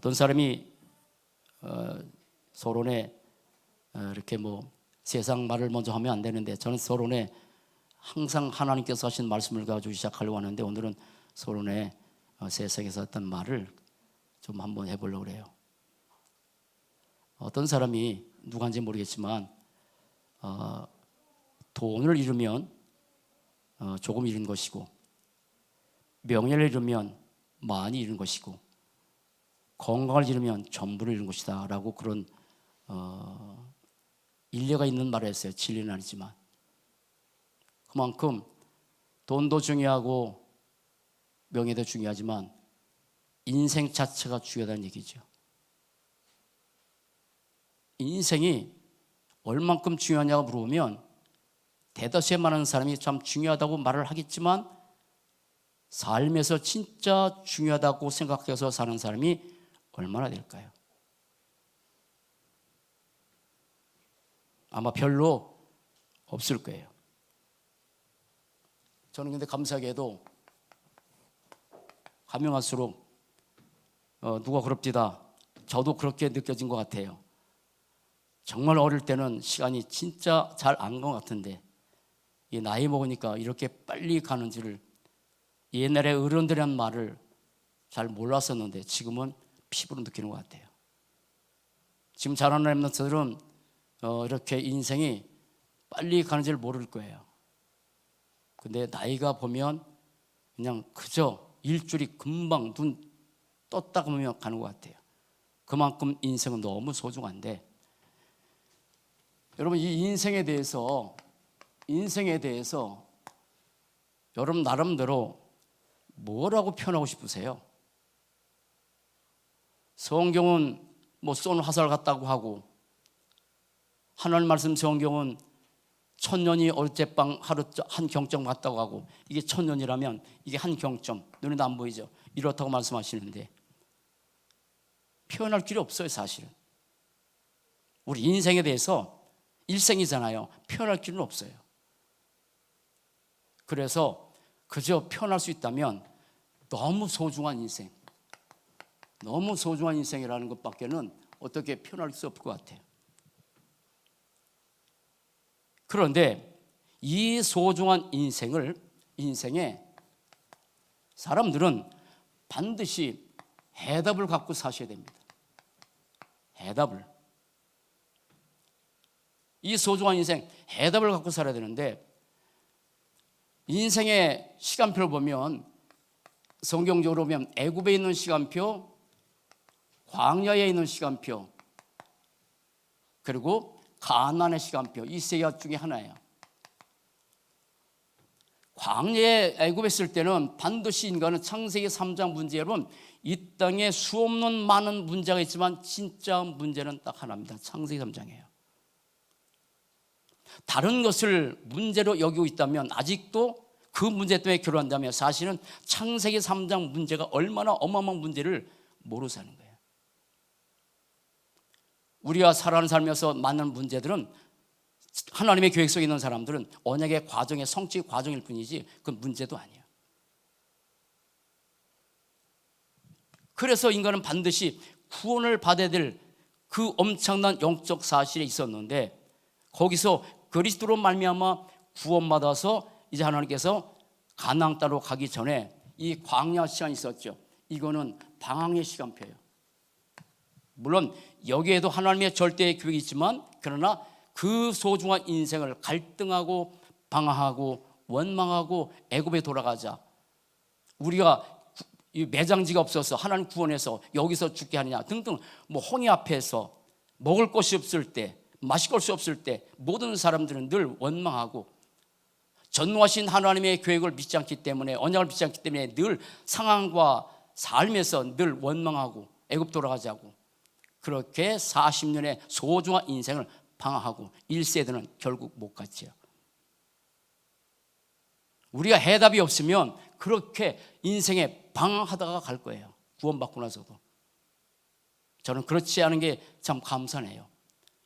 어떤 사람이 서론에 이렇게 세상 말을 먼저 하면 안 되는데, 저는 서론에 항상 하나님께서 하신 말씀을 가지고 시작하려고 하는데, 오늘은 서론에 세상에서 했던 말을 좀 한번 해보려고 그래요. 어떤 사람이 누구인지 모르겠지만 돈을 잃으면 조금 잃은 것이고, 명예를 잃으면 많이 잃은 것이고, 건강을 잃으면 전부를 잃은 것이다 라고 그런 일리가 있는 말을 했어요. 진리는 아니지만 그만큼 돈도 중요하고 명예도 중요하지만 인생 자체가 중요하다는 얘기죠. 인생이 얼만큼 중요하냐고 물어보면 대다수의 많은 사람이 참 중요하다고 말을 하겠지만, 삶에서 진짜 중요하다고 생각해서 사는 사람이 얼마나 될까요? 아마 별로 없을 거예요. 저는 근데 감사하게도 가면 갈수록 누가 그럽디다, 저도 그렇게 느껴진 것 같아요. 정말 어릴 때는 시간이 진짜 잘 안 간 것 같은데, 이 나이 먹으니까 이렇게 빨리 가는지를, 옛날에 어른들이 한 말을 잘 몰랐었는데 지금은 피부로 느끼는 것 같아요. 지금 자라는 랩런트들은 이렇게 인생이 빨리 가는지를 모를 거예요. 근데 나이가 보면 그냥 그저 일주일이 금방 눈 떴다 보면 가는 것 같아요. 그만큼 인생은 너무 소중한데, 여러분 이 인생에 대해서 여러분 나름대로 뭐라고 표현하고 싶으세요? 성경은 쏜 화살 같다고 하고, 하나님 말씀 성경은 천년이 어젯밤 하루 한 경점 같다고 하고, 이게 천년이라면 이게 한 경점, 눈에도 안 보이죠? 이렇다고 말씀하시는데 표현할 길이 없어요. 사실은 우리 인생에 대해서, 일생이잖아요. 표현할 길은 없어요. 그래서 그저 표현할 수 있다면 너무 소중한 인생, 너무 소중한 인생이라는 것밖에는 어떻게 표현할 수 없을 것 같아요. 그런데 이 소중한 인생에 사람들은 반드시 해답을 갖고 사셔야 됩니다. 해답을. 이 소중한 인생, 해답을 갖고 살아야 되는데, 인생의 시간표를 보면, 성경적으로 보면 애굽에 있는 시간표, 광야에 있는 시간표, 그리고 가나안의 시간표, 이 세 가지 중에 하나예요. 광야에 애굽에 있을 때는 반드시 인간은 창세기 3장 문제, 여러분 이 땅에 수없는 많은 문제가 있지만 진짜 문제는 딱 하나입니다. 창세기 3장이에요. 다른 것을 문제로 여기고 있다면, 아직도 그 문제 때문에 괴로워한다면, 사실은 창세기 3장 문제가 얼마나 어마어마한 문제를 모르고 사는 거예요. 우리가 살아가는 삶에서 많은 문제들은, 하나님의 계획 속에 있는 사람들은 언약의 과정의 성취 과정일 뿐이지 그건 문제도 아니에요. 그래서 인간은 반드시 구원을 받아야 될 그 엄청난 영적 사실이 있었는데, 거기서 그리스도로 말미암아 구원받아서 이제 하나님께서 가나안 땅으로 가기 전에 이 광야 시간이 있었죠. 이거는 방황의 시간표예요. 물론 여기에도 하나님의 절대의 계획이 있지만, 그러나 그 소중한 인생을 갈등하고 방황하고 원망하고 애굽에 돌아가자, 우리가 매장지가 없어서 하나님 구원해서 여기서 죽게 하느냐 등등, 홍해 앞에서 먹을 것이 없을 때, 마실 것이 없을 때 모든 사람들은 늘 원망하고, 전능하신 하나님의 계획을 믿지 않기 때문에, 언약을 믿지 않기 때문에 늘 상황과 삶에서 늘 원망하고 애굽 돌아가자고, 그렇게 40년의 소중한 인생을 방황하고 1세대는 결국 못 갔죠. 우리가 해답이 없으면 그렇게 인생에 방황하다가 갈 거예요. 구원받고 나서도. 저는 그렇지 않은 게 참 감사해요.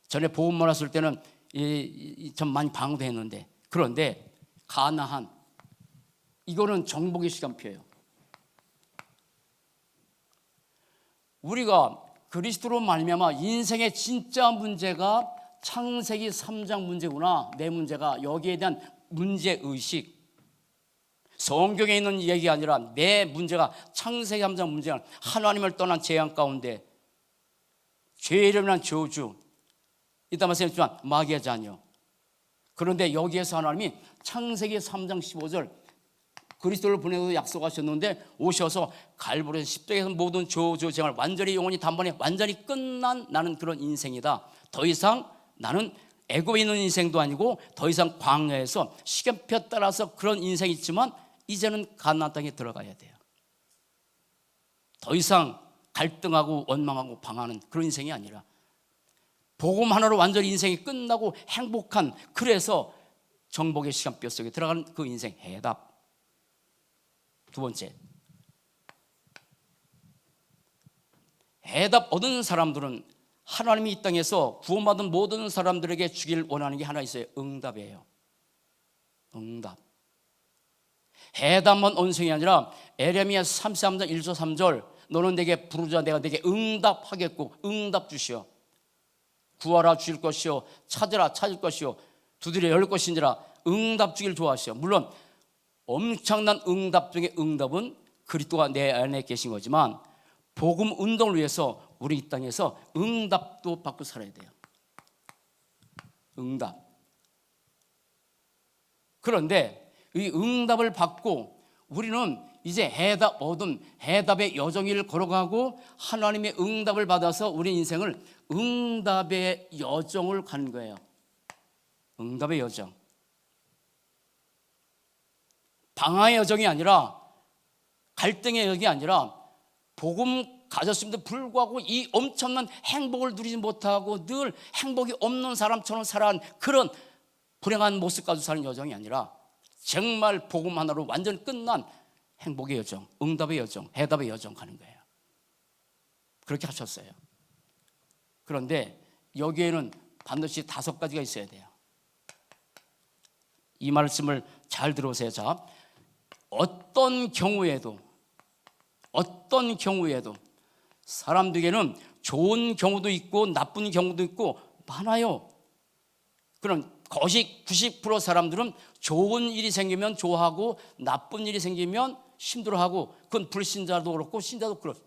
전에 복음만 왔을 때는 좀 많이 방황도 했는데, 그런데 가나안, 이거는 정복의 시간표예요. 우리가 그리스도로 말미암아 인생의 진짜 문제가 창세기 3장 문제구나. 내 문제가 여기에 대한 문제의식, 성경에 있는 얘기가 아니라 내 문제가 창세기 3장 문제가 하나님을 떠난 재앙 가운데 죄를 인한 저주, 이따 말씀했지만 마귀의 자녀. 그런데 여기에서 하나님이 창세기 3장 15절 그리스도를 보내고 약속하셨는데 오셔서 갈보리 십자가에서 모든 저주 재앙을 완전히 영원히 단번에 완전히 끝난 나는 그런 인생이다. 더 이상 나는 애고에 있는 인생도 아니고 더 이상 광야에서 시간표 따라서 그런 인생이 있지만 이제는 가나안 땅에 들어가야 돼요. 더 이상 갈등하고 원망하고 방황하는 그런 인생이 아니라 복음 하나로 완전히 인생이 끝나고 행복한, 그래서 정복의 시간표 속에 들어가는 그 인생. 해답. 두 번째, 해답 얻은 사람들은 하나님이 이 땅에서 구원받은 모든 사람들에게 주길 원하는 게 하나 있어요. 응답이에요. 응답. 해답만 언성이 아니라 에레미야 33장 1절 3절 너는 내게 부르자 내가 내게 응답하겠고 응답 주시오. 구하라 주실 것이요 찾으라 찾을 것이요 두드려 열 것인지라. 응답 주길 좋아하시오. 물론 엄청난 응답 중에 응답은 그리스도가 내 안에 계신 거지만 복음 운동을 위해서 우리 이 땅에서 응답도 받고 살아야 돼요. 응답. 그런데 이 응답을 받고 우리는 이제 해답 얻은 해답의 여정을 걸어가고 하나님의 응답을 받아서 우리 인생을 응답의 여정을 가는 거예요. 응답의 여정. 방황의 여정이 아니라 갈등의 여정이 아니라 복음 가졌음에도 불구하고 이 엄청난 행복을 누리지 못하고 늘 행복이 없는 사람처럼 살아가는 그런 불행한 모습 가지고 사는 여정이 아니라 정말 복음 하나로 완전 끝난 행복의 여정, 응답의 여정, 해답의 여정 가는 거예요. 그렇게 하셨어요. 그런데 여기에는 반드시 5가지가 있어야 돼요. 이 말씀을 잘 들어보세요. 자, 어떤 경우에도 사람들에게는 좋은 경우도 있고 나쁜 경우도 있고 많아요. 그럼 거의 90% 사람들은 좋은 일이 생기면 좋아하고 나쁜 일이 생기면 힘들어하고, 그건 불신자도 그렇고 신자도 그렇고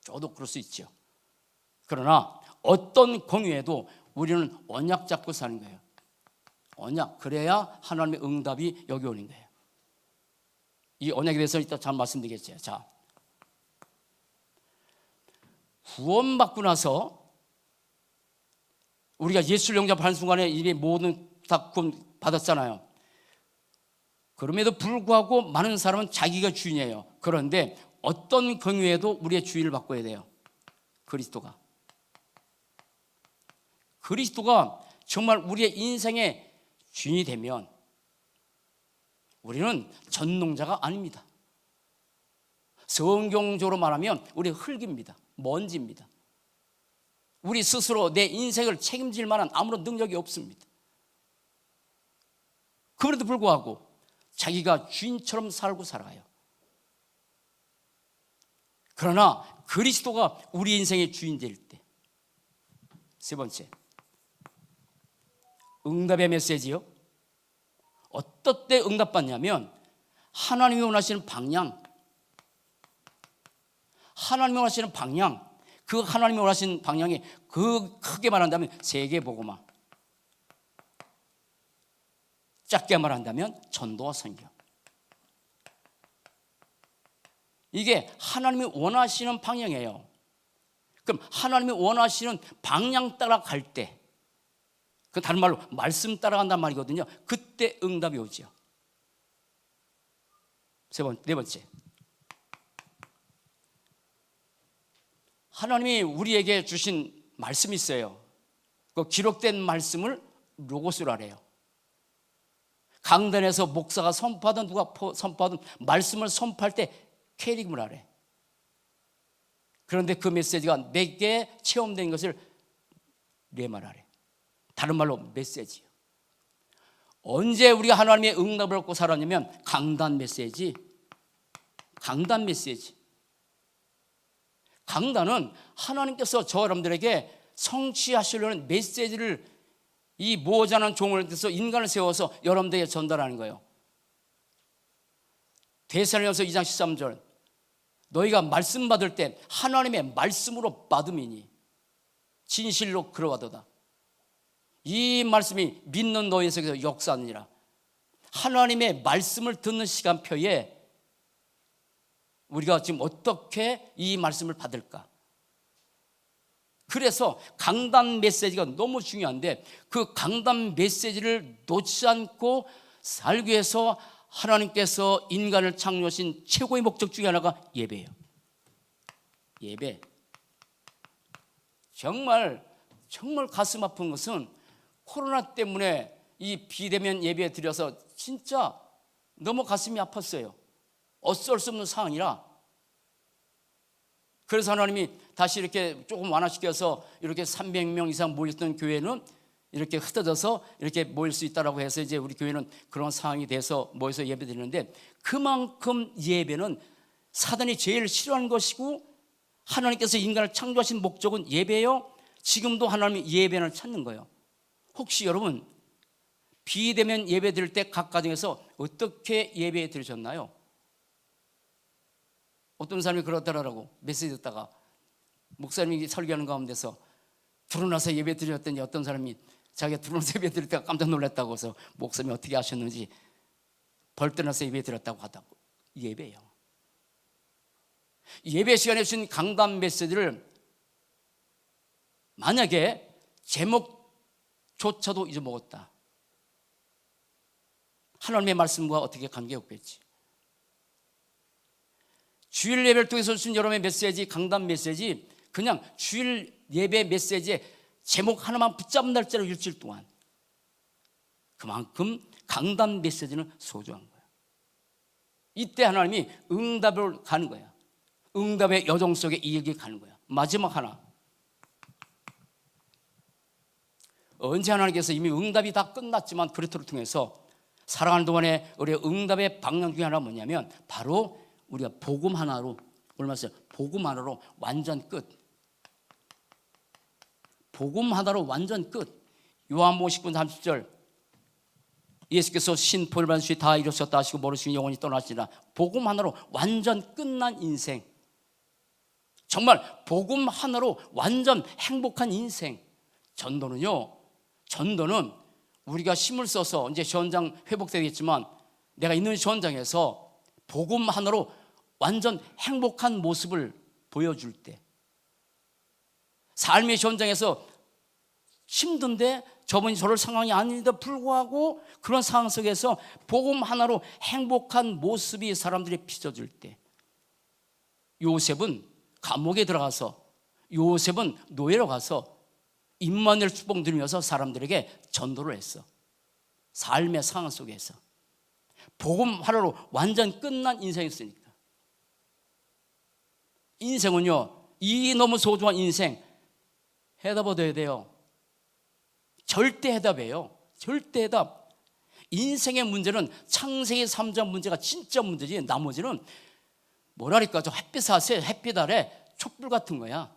저도 그럴 수 있죠. 그러나 어떤 경우에도 우리는 언약 잡고 사는 거예요. 언약. 그래야 하나님의 응답이 여기 오는 거예요. 이 언약에 대해서 이따 잘 말씀드리겠죠. 자, 구원받고 나서 우리가 예수를 영접하는 순간에 이미 모든 다 구원 받았잖아요. 그럼에도 불구하고 많은 사람은 자기가 주인이에요. 그런데 어떤 경우에도 우리의 주인을 바꿔야 돼요. 그리스도가 정말 우리의 인생의 주인이 되면 우리는 전농자가 아닙니다. 성경적으로 말하면 우리 흙입니다. 먼지입니다. 우리 스스로 내 인생을 책임질 만한 아무런 능력이 없습니다. 그럼에도 불구하고 자기가 주인처럼 살고 살아가요. 그러나 그리스도가 우리 인생의 주인 될 때, 세 번째, 응답의 메시지요. 어떨 때 응답받냐면 하나님이 원하시는 방향, 그 하나님이 원하시는 방향이 그 크게 말한다면 세계복음화, 작게 말한다면 전도와 선교. 이게 하나님이 원하시는 방향이에요. 그럼 하나님이 원하시는 방향 따라 갈 때, 그 다른 말로 말씀 따라간단 말이거든요. 그때 응답이 오죠. 네 번째, 하나님이 우리에게 주신 말씀이 있어요. 그 기록된 말씀을 로고스라 해요. 강단에서 목사가 선포하든 누가 선포하든 말씀을 선포할 때 캐릭을 하래. 그런데 그 메시지가 내게 체험된 것을 레마라래. 다른 말로 메시지요. 언제 우리가 하나님의 응답을 얻고 살았냐면 강단 메시지. 강단은 하나님께서 저 여러분들에게 성취하시려는 메시지를 이 모자란 종을 통해서 인간을 세워서 여러분들에게 전달하는 거예요. 데살로니가서 2장 13절, 너희가 말씀 받을 때 하나님의 말씀으로 받음이니 진실로 그러하도다. 이 말씀이 믿는 너희 속에서 역사하느니라. 하나님의 말씀을 듣는 시간표에 우리가 지금 어떻게 이 말씀을 받을까? 그래서 강단 메시지가 너무 중요한데 그 강단 메시지를 놓지 않고 살기 위해서 하나님께서 인간을 창조하신 최고의 목적 중에 하나가 예배예요. 예배. 정말 가슴 아픈 것은 코로나 때문에 이 비대면 예배 드려서 진짜 너무 가슴이 아팠어요. 어쩔 수 없는 상황이라. 그래서 하나님이 다시 이렇게 조금 완화시켜서 이렇게 300명 이상 모였던 교회는 이렇게 흩어져서 이렇게 모일 수 있다라고 해서 이제 우리 교회는 그런 상황이 돼서 모여서 예배 드리는데, 그만큼 예배는 사단이 제일 싫어하는 것이고 하나님께서 인간을 창조하신 목적은 예배예요. 지금도 하나님이 예배를 찾는 거예요. 혹시 여러분 비대면 예배 드릴 때 각 가정에서 어떻게 예배 드리셨나요? 어떤 사람이 그러더라고. 메시지 듣다가 목사님이 설교하는 가운데서 드러나서 예배 드렸더니 어떤 사람이 자기가 드러나서 예배 드릴 때가 깜짝 놀랐다고 해서 목사님이 어떻게 하셨는지 벌떠나서 예배 드렸다고 하다고. 예배예요. 예배 시간에 주신 강단 메시지를 만약에 제목조차도 잊어먹었다, 하나님의 말씀과 어떻게 관계없겠지. 주일 예배를 통해서 주신 여러분의 메시지, 강단 메시지, 그냥 주일 예배 메시지의 제목 하나만 붙잡은 날짜로 일주일 동안 그만큼 강단 메시지는 소중한 거야. 이때 하나님이 응답을 가는 거야. 응답의 여정 속에 이 얘기 가는 거야. 마지막 하나, 언제 하나님께서 이미 응답이 다 끝났지만 그리스도를 통해서 살아가는 동안에 우리의 응답의 방향 중에 하나가 뭐냐면 바로 우리가 복음 하나로, 얼마 전에 복음 하나로 완전 끝. 복음 하나로 완전 끝. 요한복음 19장 30절, 예수께서 신포를 받으시 다 이루셨다 하시고 모르시니 영원히 떠나시리라. 복음 하나로 완전 끝난 인생, 정말 복음 하나로 완전 행복한 인생. 전도는요, 전도는 우리가 힘을 써서 이제 현장 회복되겠지만 내가 있는 현장에서 복음 하나로 완전 행복한 모습을 보여줄 때, 삶의 현장에서 힘든데 저분이 저럴 상황이 아닌데도 불구하고 그런 상황 속에서 복음 하나로 행복한 모습이 사람들이 빚어질 때, 요셉은 감옥에 들어가서, 요셉은 노예로 가서 임마누엘 축복 누리면서 사람들에게 전도를 했어. 삶의 상황 속에서 복음 하나로 완전 끝난 인생이었으니까. 인생은요, 이 너무 소중한 인생 해답 얻어야 돼요. 절대 해답이에요. 절대 해답. 인생의 문제는 창세기 3장 문제가 진짜 문제지, 나머지는 뭐랄까, 저 햇빛 아래, 햇빛 아래 촛불 같은 거야.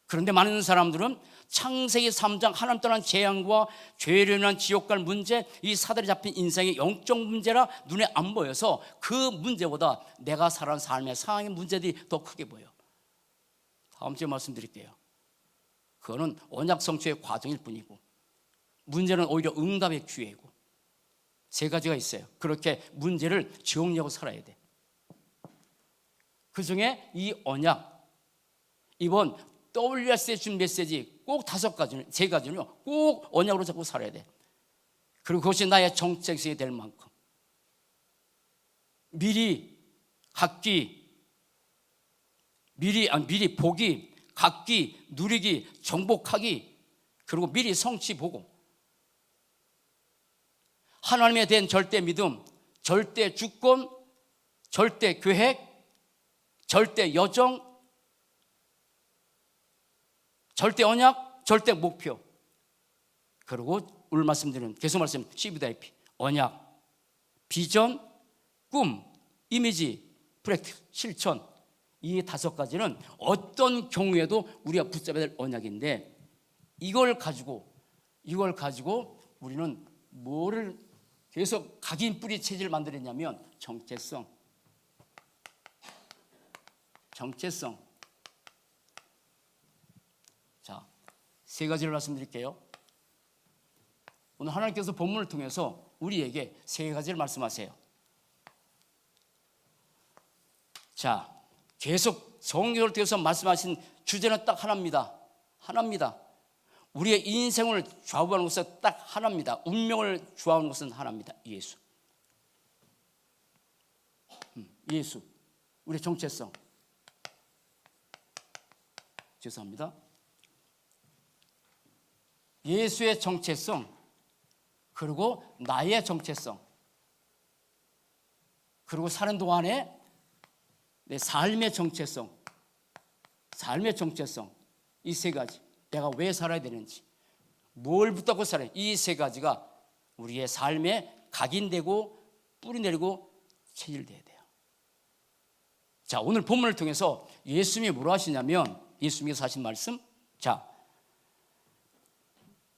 그런데 많은 사람들은 창세기 3장 하나님 떠난 재앙과 죄로 인한 지옥 갈 문제, 이 사달이 잡힌 인생의 영적 문제라 눈에 안 보여서 그 문제보다 내가 살아온 삶의 상황의 문제들이 더 크게 보여. 다음 주에 말씀드릴게요. 그거는 언약 성취의 과정일 뿐이고 문제는 오히려 응답의 기회이고, 세 가지가 있어요. 그렇게 문제를 정리하고 살아야 돼. 그 중에 이 언약, 이번 WRC에 준 메시지 꼭 5가지는, 3가지는요 꼭 언약으로 잡고 살아야 돼. 그리고 그것이 나의 정체성이 될 만큼 미리 보기, 갖기, 누리기, 정복하기, 그리고 미리 성취 보고, 하나님에 대한 절대 믿음, 절대 주권, 절대 계획, 절대 여정, 절대 언약, 절대 목표. 그리고 오늘 말씀드리는 계속 말씀 CVIP, 언약, 비전, 꿈, 이미지, 프랙티스, 실천. 이 5가지는 어떤 경우에도 우리가 붙잡아야 될 언약인데, 이걸 가지고 우리는 뭐를 계속 각인 뿌리 체질을 만들었냐면 정체성. 자, 3가지를 말씀드릴게요. 오늘 하나님께서 본문을 통해서 우리에게 3가지를 말씀하세요. 자, 계속 성경을 통해서 말씀하신 주제는 딱 하나입니다. 우리의 인생을 좌우하는 것은 딱 하나입니다. 운명을 좌우하는 것은 하나입니다. 예수. 우리의 정체성. 죄송합니다. 예수의 정체성, 그리고 나의 정체성, 그리고 사는 동안에 내 삶의 정체성, 이 3가지. 내가 왜 살아야 되는지, 뭘 붙잡고 살아야, 이 3가지가 우리의 삶에 각인되고 뿌리내리고 체질돼야 돼요. 자, 오늘 본문을 통해서 예수님이 뭐라 하시냐면, 예수님께서 하신 말씀, 자,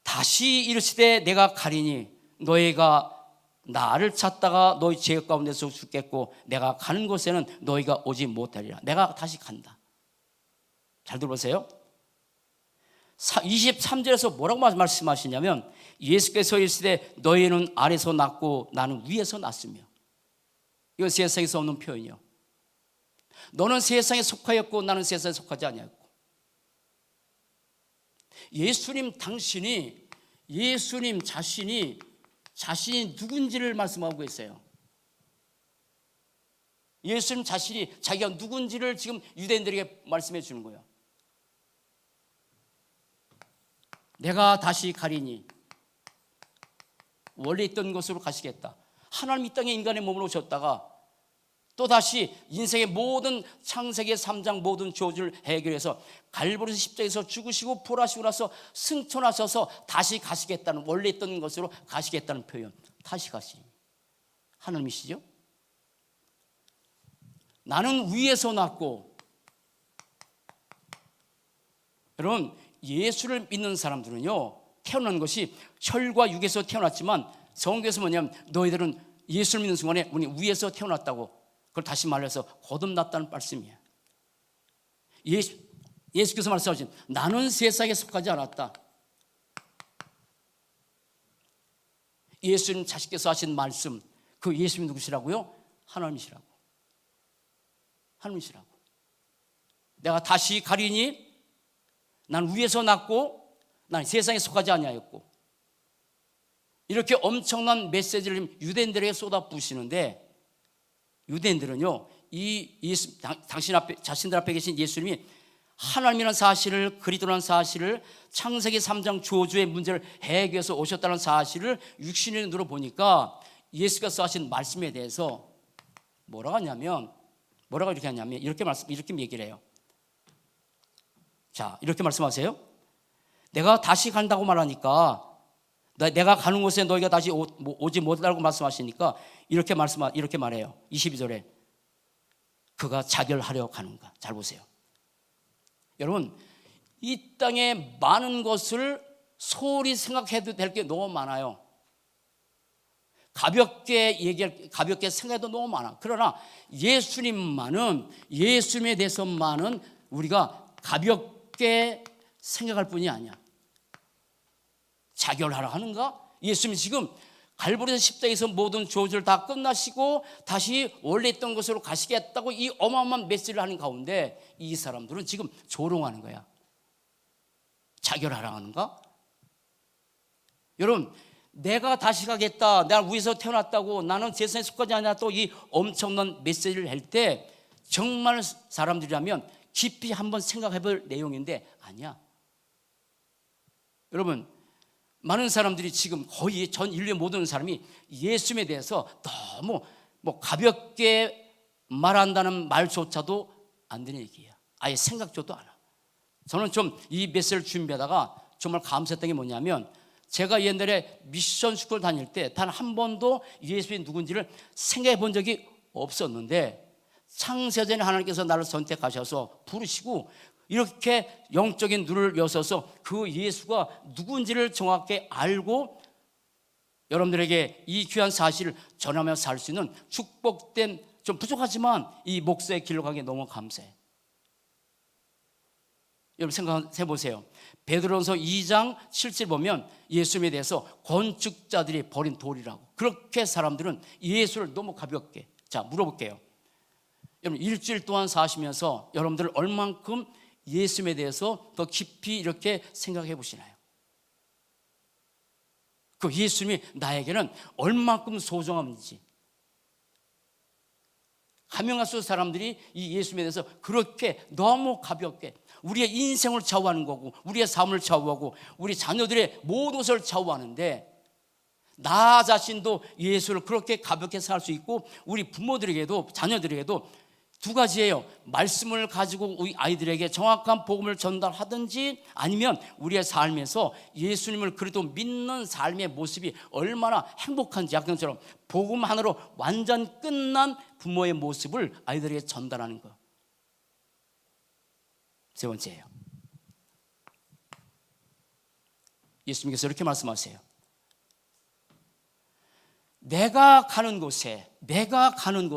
다시 이르시되 내가 가리니 너희가 나를 찾다가 너희 죄악 가운데서 죽겠고 내가 가는 곳에는 너희가 오지 못하리라. 내가 다시 간다. 잘 들어보세요. 23절에서 뭐라고 말씀하시냐면, 예수께서 이르시되 너희는 아래서 났고 나는 위에서 났으며. 이건 세상에서 없는 표현이요. 너는 세상에 속하였고 나는 세상에 속하지 아니하였고. 예수님 자신이 누군지를 말씀하고 있어요. 예수님 자신이 자기가 누군지를 지금 유대인들에게 말씀해 주는 거예요. 내가 다시 가리니 원래 있던 곳으로 가시겠다. 하나님 이 땅에 인간의 몸으로 오셨다가 또 다시 인생의 모든 창세기 3장 모든 저주를 해결해서 갈보리 십자가에서 죽으시고 부활하시고 나서 승천하셔서 다시 가시겠다는, 원래 있던 곳으로 가시겠다는 표현. 다시 가시니 하나님이시죠. 나는 위에서 났고, 여러분 예수를 믿는 사람들은요, 태어난 것이 혈과 육에서 태어났지만 성경에서 뭐냐면 너희들은 예수를 믿는 순간에 우리 위에서 태어났다고, 그걸 다시 말해서 거듭났다는 말씀이에요. 예수께서 말씀하신 나는 세상에 속하지 않았다. 예수님 자신께서 하신 말씀, 그 예수님이 누구시라고요? 하나님이시라고. 내가 다시 가리니 난 위에서 났고 난 세상에 속하지 아니하였고. 이렇게 엄청난 메시지를 유대인들에게 쏟아부으시는데, 유대인들은요, 당신 앞에, 자신들 앞에 계신 예수님이 하나님이라는 사실을, 그리스도라는 사실을, 창세기 3장 저주의 문제를 해결해서 오셨다는 사실을 육신의 눈으로 보니까 예수께서 하신 말씀에 대해서 뭐라고 이렇게 하냐면 이렇게 얘기를 해요. 자, 이렇게 말씀하세요. 내가 다시 간다고 말하니까, 내가 가는 곳에 너희가 다시 오지 못하라고 말씀하시니까 이렇게 말해요. 22절에 그가 자결하려 가는가. 잘 보세요. 여러분, 이 땅에 많은 것을 소홀히 생각해도 될 게 너무 많아요. 가볍게 생각해도 너무 많아. 그러나 예수님에 대해서만은 우리가 가볍게 생각할 뿐이 아니야. 자결하러 하는가? 예수님이 지금 갈보리 십자가에서 모든 저주를 다 끝나시고 다시 원래 있던 곳으로 가시겠다고 이 어마어마한 메시지를 하는 가운데 이 사람들은 지금 조롱하는 거야. 자결하러 하는가? 여러분, 내가 다시 가겠다, 내가 위에서 태어났다고, 나는 세상에 속하지 않냐, 또 이 엄청난 메시지를 할 때 정말 사람들이라면 깊이 한번 생각해 볼 내용인데 아니야. 여러분, 많은 사람들이 지금 거의 전 인류의 모든 사람이 예수님에 대해서 너무 가볍게 말한다는 말조차도 안 되는 얘기예요. 아예 생각조도 않아. 저는 좀 이 메시지를 준비하다가 정말 감사했던 게 뭐냐면, 제가 옛날에 미션 스쿨 다닐 때 단 한 번도 예수님이 누군지를 생각해 본 적이 없었는데 창세전에 하나님께서 나를 선택하셔서 부르시고 이렇게 영적인 눈을 여셔서 그 예수가 누군지를 정확히 알고 여러분들에게 이 귀한 사실을 전하며 살 수 있는 축복된, 좀 부족하지만 이 목사의 길로 가기에 너무 감사해. 여러분 생각해 보세요. 베드로전서 2장 7절 보면 예수님에 대해서 건축자들이 버린 돌이라고. 그렇게 사람들은 예수를 너무 가볍게. 자, 물어볼게요. 여러분 일주일 동안 사시면서 여러분들 얼만큼 예수님에 대해서 더 깊이 이렇게 생각해 보시나요? 그 예수님이 나에게는 얼만큼 소중한지. 가명하수 사람들이 이 예수님에 대해서 그렇게 너무 가볍게 우리의 인생을 좌우하는 거고, 우리의 삶을 좌우하고, 우리 자녀들의 모든 것을 좌우하는데, 나 자신도 예수를 그렇게 가볍게 살 수 있고, 우리 부모들에게도 자녀들에게도 두 가지예요. 말씀을 가지고 우리 아이들에게 정확한 복음을 전달하든지, 아니면 우리의 삶에서 예수님을 그래도 믿는 삶의 모습이 얼마나 행복한지, 약간처럼 복음 하나로 완전 끝난 부모의 모습을 아이들에게 전달하는 것. 세 번째예요. 예수님께서 이렇게 말씀하세요. 내가 가는 곳에 내가 가는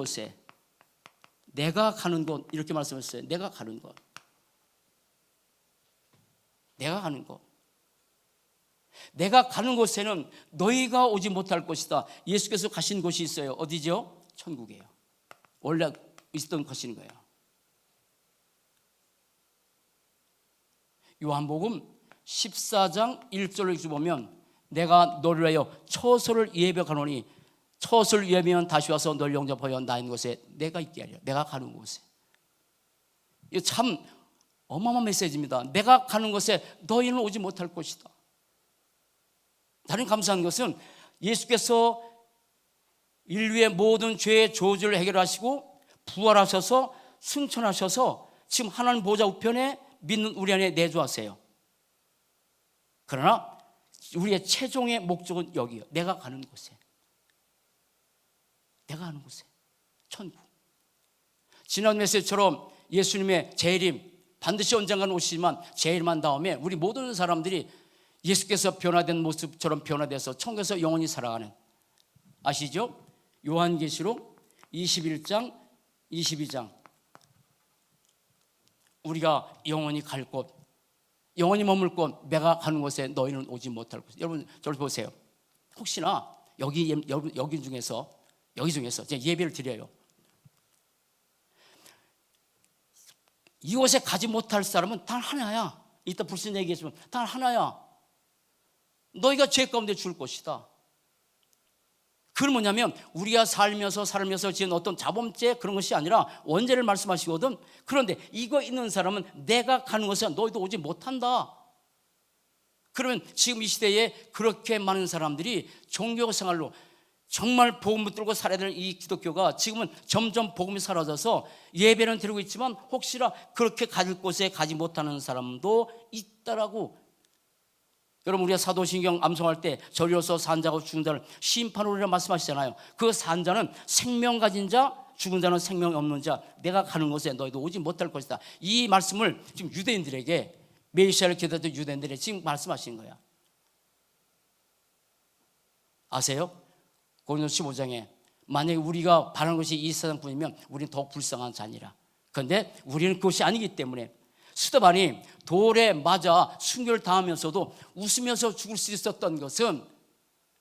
곳, 이렇게 말씀하셨어요. 내가 가는 곳. 내가 가는 곳에는 너희가 오지 못할 곳이다. 예수께서 가신 곳이 있어요. 어디죠? 천국이에요. 원래 있었던 곳인 거예요. 요한복음 14장 1절을 보면 내가 너를 위하여 처소를 예비하노니 처소를 예비하면 다시 와서 널 영접하여 나 있는 곳에 내가 있게 하리라. 내가 가는 곳에. 이거 참 어마어마한 메시지입니다. 내가 가는 곳에 너희는 오지 못할 것이다. 다른 감사한 것은 예수께서 인류의 모든 죄의 저주를 해결하시고 부활하셔서 승천하셔서 지금 하나님 보좌 우편에 믿는 우리 안에 내주하세요. 그러나 우리의 최종의 목적은 여기요. 내가 가는 곳에. 천국. 지난 메시지처럼 예수님의 재림 반드시 언젠가는 오시지만 재림한 다음에 우리 모든 사람들이 예수께서 변화된 모습처럼 변화돼서 천국에서 영원히 살아가는, 아시죠? 요한계시록 21장 22장 우리가 영원히 갈 곳, 영원히 머물 곳, 내가 가는 곳에 너희는 오지 못할 곳. 여러분 저를 보세요. 혹시나 여기 중에서 제가 예배를 드려요. 이곳에 가지 못할 사람은 단 하나야. 이따 불신 얘기했지만 단 하나야. 너희가 죄 가운데 죽을 것이다. 그건 뭐냐면 우리가 살면서 지은 어떤 자범죄 그런 것이 아니라 원죄를 말씀하시거든. 그런데 이거 있는 사람은 내가 가는 곳에 너희도 오지 못한다. 그러면 지금 이 시대에 그렇게 많은 사람들이 종교 생활로 정말 복음 붙들고 살아야 되는 이 기독교가 지금은 점점 복음이 사라져서 예배는 드리고 있지만 혹시나 그렇게 갈 곳에 가지 못하는 사람도 있다라고. 여러분 우리가 사도신경 암송할 때 저리로서 산자고 죽은 자를 심판으로 말씀하시잖아요. 그 산자는 생명 가진 자, 죽은 자는 생명 없는 자, 내가 가는 곳에 너희도 오지 못할 것이다. 이 말씀을 지금 유대인들에게, 메시아를 기다렸던 유대인들에게 지금 말씀하시는 거야. 아세요? 고린도서 15장에 만약에 우리가 바라는 것이 이 세상뿐이면 우리는 더욱 불쌍한 자니라. 그런데 우리는 그것이 아니기 때문에 스데반이 돌에 맞아 순교를 당하면서도 웃으면서 죽을 수 있었던 것은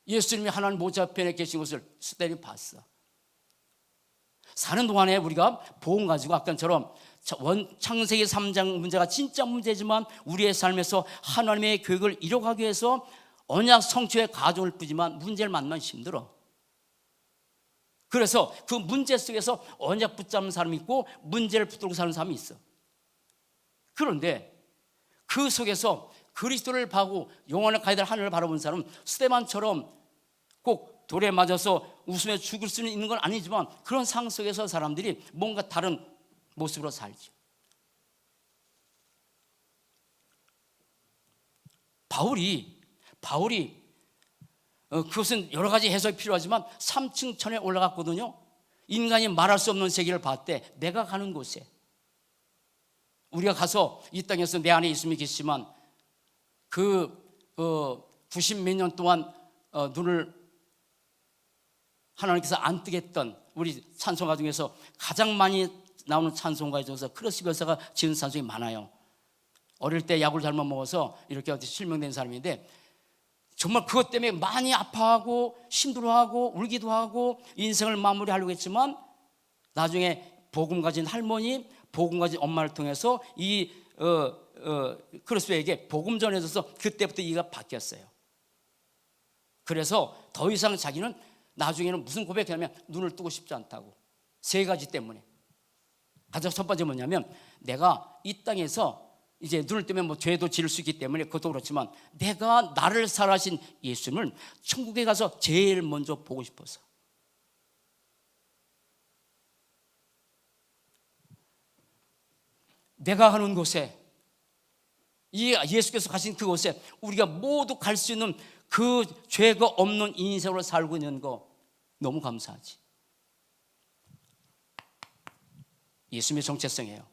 예수님이 하나님 보좌 편에 계신 것을 스데반이 봤어. 사는 동안에 우리가 복음 가지고 아까처럼 창세기 3장 문제가 진짜 문제지만 우리의 삶에서 하나님의 계획을 이뤄가기 위해서 언약 성취의 가정을 꾸지만 문제를 만나면 힘들어. 그래서 그 문제 속에서 언약 붙잡는 사람이 있고 문제를 붙들고 사는 사람이 있어. 그런데 그 속에서 그리스도를 보고 영원히 가야 될 하늘을 바라본 사람은 스데반처럼 꼭 돌에 맞아서 웃으며 죽을 수는 있는 건 아니지만 그런 상황 속에서 사람들이 뭔가 다른 모습으로 살죠. 바울이 그것은 여러 가지 해석이 필요하지만 3층 천에 올라갔거든요. 인간이 말할 수 없는 세계를 봤대. 내가 가는 곳에 우리가 가서 이 땅에서 내 안에 예수님이 계시지만 그 90몇 년 동안 눈을 하나님께서 안 뜨게 했던 우리 찬송가 중에서 가장 많이 나오는 찬송가 중에서 크로스 교사가 지은 찬송이 많아요. 어릴 때 약을 잘못 먹어서 이렇게 실명된 사람인데 정말 그것 때문에 많이 아파하고 힘들어하고 울기도 하고 인생을 마무리하려고 했지만 나중에 복음 가진 할머니, 복음 가진 엄마를 통해서 이 크로스에게 복음 전해져서 그때부터 이가 바뀌었어요. 그래서 더 이상 자기는 나중에는 무슨 고백하냐면 눈을 뜨고 싶지 않다고. 세 가지 때문에. 가장 첫 번째 뭐냐면 내가 이 땅에서 이제 눈을 뜨면 뭐 죄도 지을 수 있기 때문에 그것도 그렇지만 내가 나를 살아신 예수님을 천국에 가서 제일 먼저 보고 싶어서. 내가 가는 곳에 이 예수께서 가신 그곳에 우리가 모두 갈 수 있는 그 죄가 없는 인생으로 살고 있는 거 너무 감사하지. 예수님의 정체성이에요.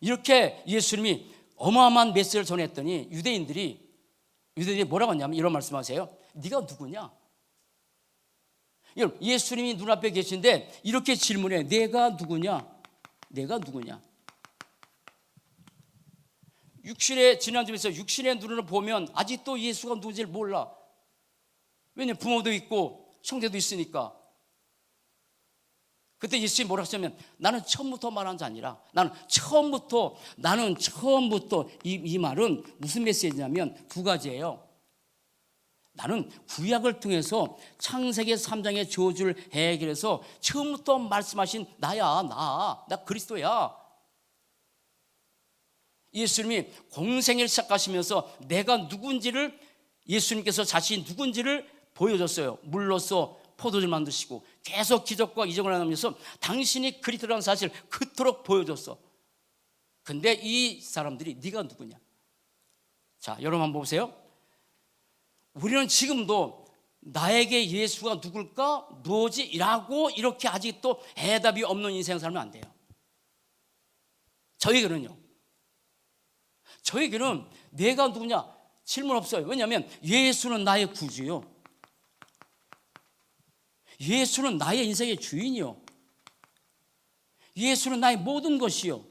이렇게 예수님이 어마어마한 메시지를 전했더니 유대인들이 뭐라고 했냐면 이런 말씀하세요. 네가 누구냐? 예수님이 눈앞에 계신데 이렇게 질문해. 내가 누구냐? 내가 누구냐? 지난주에서 육신의 눈으로 보면 아직도 예수가 누군지를 몰라. 왜냐면 부모도 있고 형제도 있으니까. 그때 예수님이 뭐라고 하시냐면 나는 처음부터 말한 자 아니라 나는 처음부터 이 말은 무슨 메시지냐면 두 가지예요. 나는 구약을 통해서 창세기 3장의 저주를 해결해서 처음부터 말씀하신 나야. 나 그리스도야. 예수님이 공생을 시작하시면서 내가 누군지를 예수님께서 자신이 누군지를 보여줬어요. 물로써 포도주를 만드시고 계속 기적과 이적을 하면서 당신이 그리스도라는 사실을 그토록 보여줬어. 근데 이 사람들이 네가 누구냐? 자, 여러분 한번 보세요. 우리는 지금도 나에게 예수가 누굴까? 뭐지? 라고 이렇게 아직도 해답이 없는 인생 살면 안 돼요. 저에게는 내가 누구냐? 질문 없어요. 왜냐하면 예수는 나의 구주요. 예수는 나의 인생의 주인이요. 예수는 나의 모든 것이요.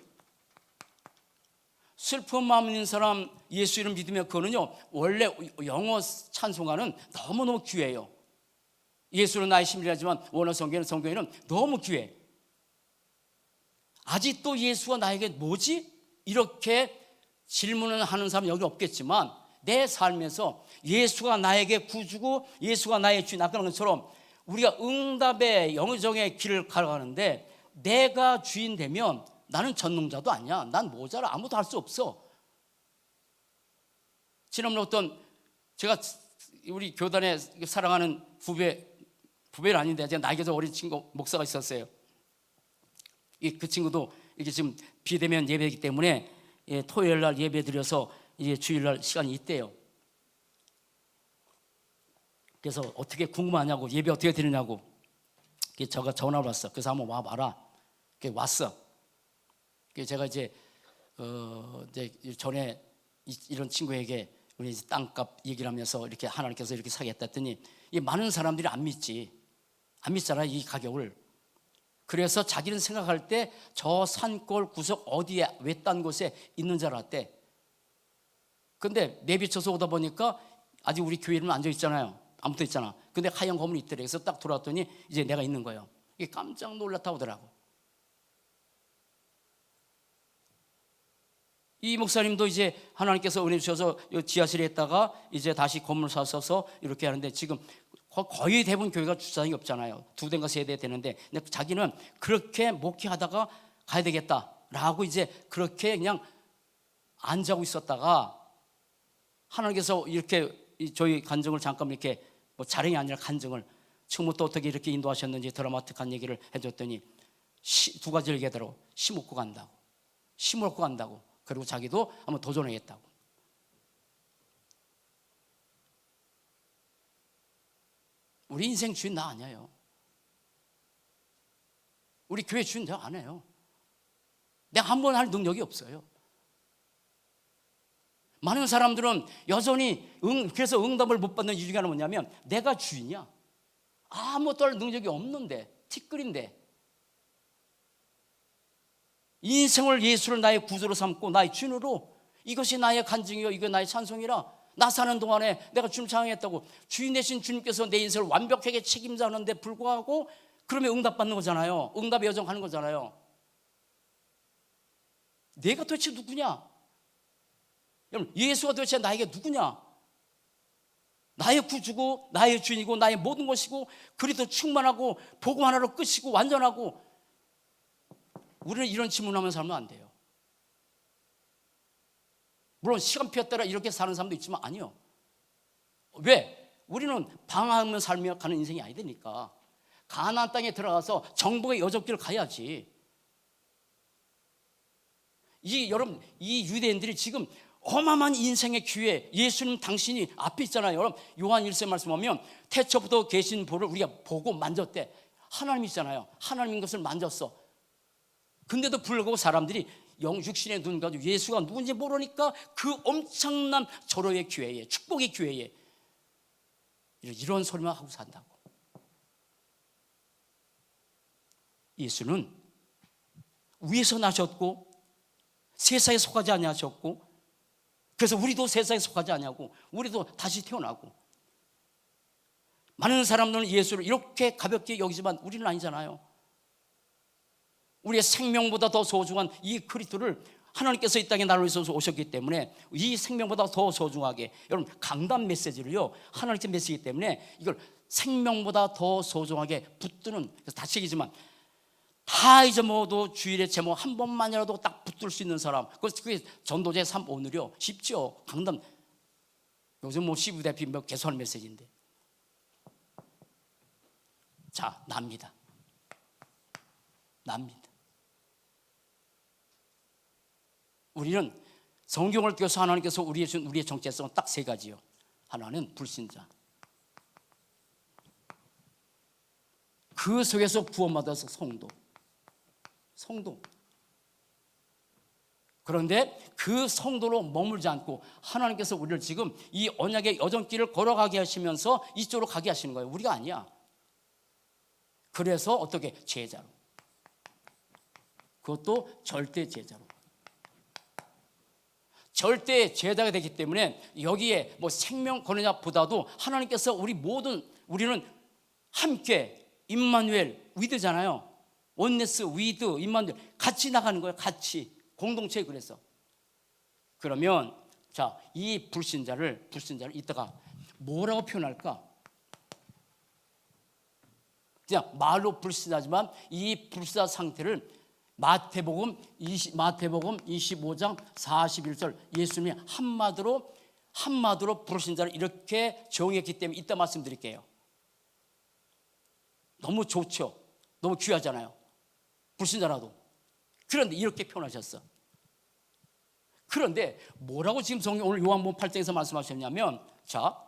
슬픈 마음 있는 사람 예수 이름 믿으면 그거는요 원래 영어 찬송가는 너무너무 귀해요. 예수는 나의 힘이라지만 원어 성경에는 너무 귀해. 아직도 예수가 나에게 뭐지? 이렇게 질문을 하는 사람은 여기 없겠지만 내 삶에서 예수가 나에게 구주고 예수가 나의 주인, 아까 그런 것처럼 우리가 응답의 영정의 길을 걸어가는데 내가 주인 되면 나는 전능자도 아니야. 난 모자라. 아무도 할 수 없어. 지난번에 제가 우리 교단에 사랑하는 부배는 아닌데 제가 나이가 좀 어린 친구 목사가 있었어요. 그 친구도 이게 지금 비대면 예배이기 때문에 토요일 날 예배 드려서 이제 주일 날 시간이 있대요. 그래서 어떻게 궁금하냐고 예배 어떻게 드리냐고 제가 전화를 왔어. 그래서 한번 와봐라. 왔어. 제가 이제 전에 이런 친구에게 우리 땅값 얘기를 하면서 이렇게 하나님께서 이렇게 사겠다 했더니 이 많은 사람들이 안 믿잖아 이 가격을. 그래서 자기는 생각할 때 저 산골 구석 어디에 외딴 곳에 있는 줄 알았대. 근데 내비쳐서 오다 보니까 아직 우리 교회는 앉아 있잖아요. 안 붙어 있잖아. 근데 하얀 건물이 있더래. 그래서 딱 돌아왔더니 이제 내가 있는 거예요. 이게 깜짝 놀랐다고 하더라고. 이 목사님도 이제 하나님께서 은혜 주셔서 지하실에 있다가 이제 다시 건물 사서 이렇게 하는데 지금 거의 대부분 교회가 주차장이 없잖아요. 2대인가 3대 되는데 근데 자기는 그렇게 목회하다가 가야 되겠다라고 이제 그렇게 그냥 안 자고 있었다가 하나님께서 이렇게 저희 간증을 잠깐 이렇게 뭐 자랑이 아니라 간증을 처음부터 어떻게 이렇게 인도하셨는지 드라마틱한 얘기를 해줬더니 두 가지를 얘기하더라고. 심었고 간다고. 그리고 자기도 한번 도전하겠다고. 우리 인생 주인 나 아니에요. 우리 교회 주인 내가 안 해요. 내가 한 번 할 능력이 없어요. 많은 사람들은 여전히 그래서 응답을 못 받는 이유 중에 하나는 뭐냐면 내가 주인이야. 아무것도 할 능력이 없는데, 티끌인데. 인생을 예수를 나의 구주로 삼고 나의 주인으로, 이것이 나의 간증이요 이거 나의 찬송이라, 나 사는 동안에 내가 주님 찬양했다고 주인 되신 주님께서 내 인생을 완벽하게 책임자는데 불구하고 그러면 응답받는 거잖아요. 응답의 여정 하는 거잖아요. 내가 도대체 누구냐? 여러분, 예수가 도대체 나에게 누구냐? 나의 구주고 나의 주인이고 나의 모든 것이고 그리스도 충만하고 복음 하나로 끝이고 완전하고. 우리는 이런 질문하면 살면 안 돼요. 물론 시간표에 따라 이렇게 사는 사람도 있지만 아니요. 왜? 우리는 방황하며 살며 가는 인생이 아니니까. 가나안 땅에 들어가서 정복의 여정길을 가야지. 여러분, 이 유대인들이 지금 어마어마한 인생의 기회, 예수님 당신이 앞에 있잖아요. 여러분, 요한 1세 말씀 보면 태초부터 계신 보를 우리가 보고 만졌대. 하나님이잖아요. 하나님인 것을 만졌어. 근데도 불구하고 사람들이 육신의 눈 가지고 예수가 누군지 모르니까 그 엄청난 절호의 기회에, 축복의 기회에 이런 소리만 하고 산다고. 예수는 위에서 나셨고 세상에 속하지 아니하셨고, 그래서 우리도 세상에 속하지 아니하고 우리도 다시 태어나고. 많은 사람들은 예수를 이렇게 가볍게 여기지만 우리는 아니잖아요. 우리의 생명보다 더 소중한 이 그리스도를 하나님께서 이 땅에 나를 위해서 오셨기 때문에 이 생명보다 더 소중하게, 여러분 강단 메시지를요 하나님께 메시지이기 때문에 이걸 생명보다 더 소중하게 붙드는, 다시 얘기지만 다 잊어먹어도 주일의 제목 한 번만이라도 딱 붙들 수 있는 사람, 그게 전도제 3 오늘이요. 쉽죠. 강단. 요즘 뭐 시부 대표 계속 하는 메시지인데. 자, 납니다. 우리는 성경을 통해서 하나님께서 우리의 정체성은 딱 3가지요. 하나는 불신자. 그 속에서 구원받아서 성도. 그런데 그 성도로 머물지 않고 하나님께서 우리를 지금 이 언약의 여정길을 걸어가게 하시면서 이쪽으로 가게 하시는 거예요. 우리가 아니야. 그래서 어떻게? 제자로. 그것도 절대 제자로. 절대 제자가 되기 때문에 여기에 뭐 생명 거느냐보다도 하나님께서 우리는 함께 임마누엘 위드잖아요. 원네스 위드 임마누엘 같이 나가는 거예요. 같이 공동체. 그러면 자, 이 불신자를 이따가 뭐라고 표현할까? 그냥 말로 불신자지만 이 불신자 상태를 마태복음 25장 41절 예수님이 한마디로 불신자를 이렇게 정의했기 때문에 이따 말씀드릴게요. 너무 좋죠. 너무 귀하잖아요. 불신자라도. 그런데 이렇게 표현하셨어. 그런데 뭐라고 지금 성경 오늘 요한복음 8장에서 말씀하셨냐면, 자,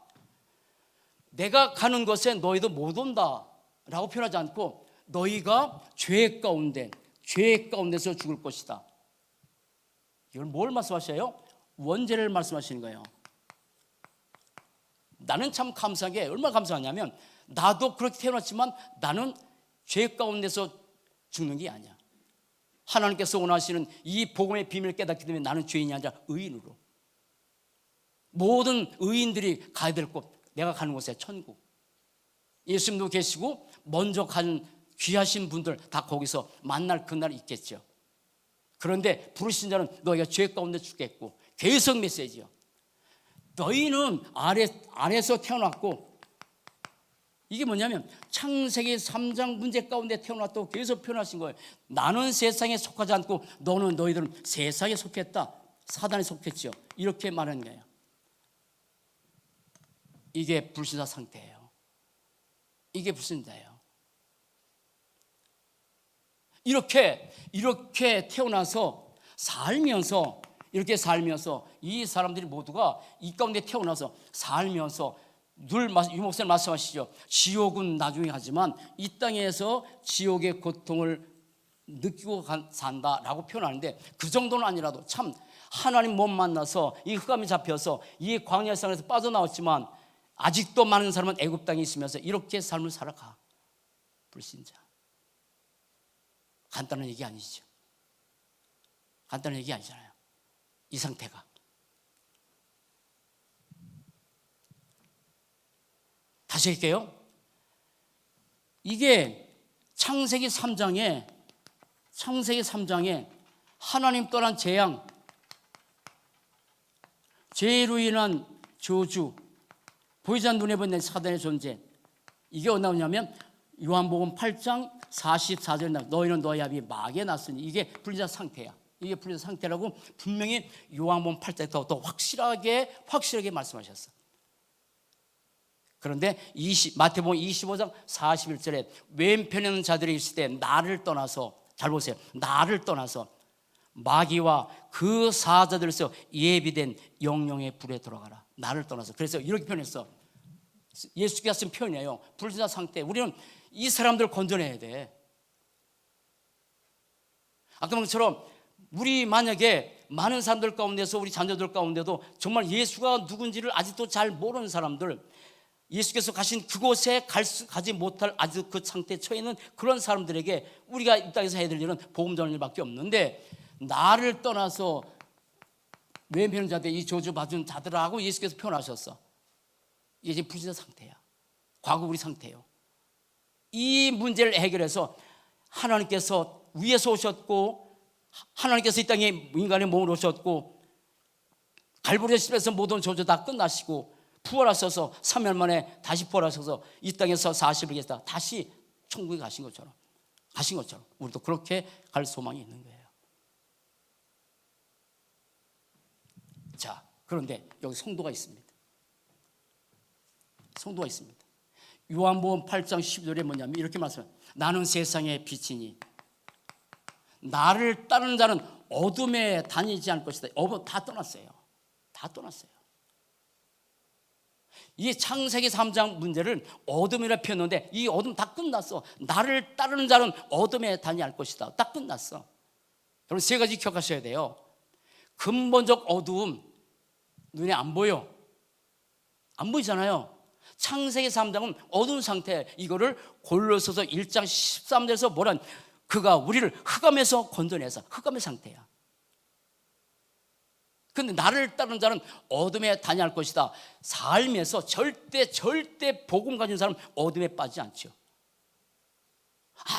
내가 가는 것에 너희도 못 온다 라고 표현하지 않고 너희가 죄 가운데서 죽을 것이다. 이걸 뭘 말씀하셔요? 원죄를 말씀하시는 거예요. 나는 참 감사하게, 얼마나 감사하냐면 나도 그렇게 태어났지만 나는 죄 가운데서 죽는 게 아니야. 하나님께서 원하시는 이 복음의 비밀을 깨닫기 때문에 나는 죄인이 아니라 의인으로. 모든 의인들이 가야 될 곳, 내가 가는 곳에 천국. 예수님도 계시고 먼저 간 귀하신 분들 다 거기서 만날 그날 있겠죠. 그런데 불신자는 너희가 죄 가운데 죽겠고, 계속 메시지요. 너희는 아래에서 태어났고, 이게 뭐냐면 창세기 3장 문제 가운데 태어났다고 계속 표현하신 거예요. 나는 세상에 속하지 않고 너희들은 세상에 속했다. 사단에 속했죠. 이렇게 말하는 거예요. 이게 불신자 상태예요. 이게 불신자예요. 이렇게 태어나서 살면서 이 사람들이 모두가 이 가운데 태어나서 살면서 늘 유목사님 말씀하시죠. 지옥은 나중에 하지만 이 땅에서 지옥의 고통을 느끼고 산다라고 표현하는데, 그 정도는 아니라도 참 하나님 못 만나서 이 흑암이 잡혀서 이 광야 생활에서 빠져나왔지만 아직도 많은 사람은 애굽 땅에 있으면서 이렇게 삶을 살아가. 불신자. 간단한 얘기 아니죠. 간단한 얘기 아니잖아요. 이 상태가. 다시 할게요. 이게 창세기 3장에 하나님 떠난 재앙, 죄로 인한 저주, 보이지 않는 눈에 보이는 사단의 존재, 이게 어디 나오냐면 요한복음 8장 44절에 나와. 너희는 너희 아비 마귀에 났으니, 이게 불리자 상태야. 이게 불리자 상태라고 분명히 요한복음 8장부터 더 확실하게 말씀하셨어. 그런데 마태복음 25장 41절에 왼편에 있는 자들이 있을 때 나를 떠나서, 잘 보세요, 나를 떠나서 마귀와 그 사자들에서 예비된 영영의 불에 들어가라. 나를 떠나서. 그래서 이렇게 표현했어. 예수께서 쓴 표현이에요. 불신자 상태. 우리는 이 사람들을 건져내야 돼. 아까 말 것처럼 우리 만약에 많은 사람들 가운데서, 우리 자녀들 가운데도 정말 예수가 누군지를 아직도 잘 모르는 사람들, 예수께서 가신 그곳에 가지 못할 아주 그 상태에 처해 있는 그런 사람들에게 우리가 이 땅에서 해야 될 일은 복음 전하는 일밖에 없는데, 나를 떠나서 왼편 자들, 이 저주 받은 자들하고 예수께서 표현하셨어. 이게 지금 불신자 상태야. 과거 우리 상태예요. 이 문제를 해결해서 하나님께서 위에서 오셨고, 하나님께서 이 땅에 인간의 몸으로 오셨고, 갈보리 십에서 모든 저주 다 끝나시고 부활하셔서 3일 만에 다시 부활하셔서 이 땅에서 40일 계시다 다시 천국에 가신 것처럼 우리도 그렇게 갈 소망이 있는 거예요. 자, 그런데 여기 성도가 있습니다. 요한복음 8장 12절에 뭐냐면 이렇게 말씀해요. 나는 세상의 빛이니 나를 따르는 자는 어둠에 다니지 않을 것이다. 다 떠났어요. 이 창세기 3장 문제를 어둠이라 표현했는데 이 어둠 다 끝났어. 나를 따르는 자는 어둠에 다니지 않을 것이다. 딱 끝났어. 여러분, 세 가지 기억하셔야 돼요. 근본적 어두움, 눈에 안 보여. 안 보이잖아요. 창세기 3장은 어두운 상태. 이거를 골로새서 1장 13절에서 뭐란, 그가 우리를 흑암에서 건져내서, 흑암의 상태야. 근데 나를 따르는 자는 어둠에 다니할 것이다. 삶에서 절대 복음 가진 사람은 어둠에 빠지지 않죠.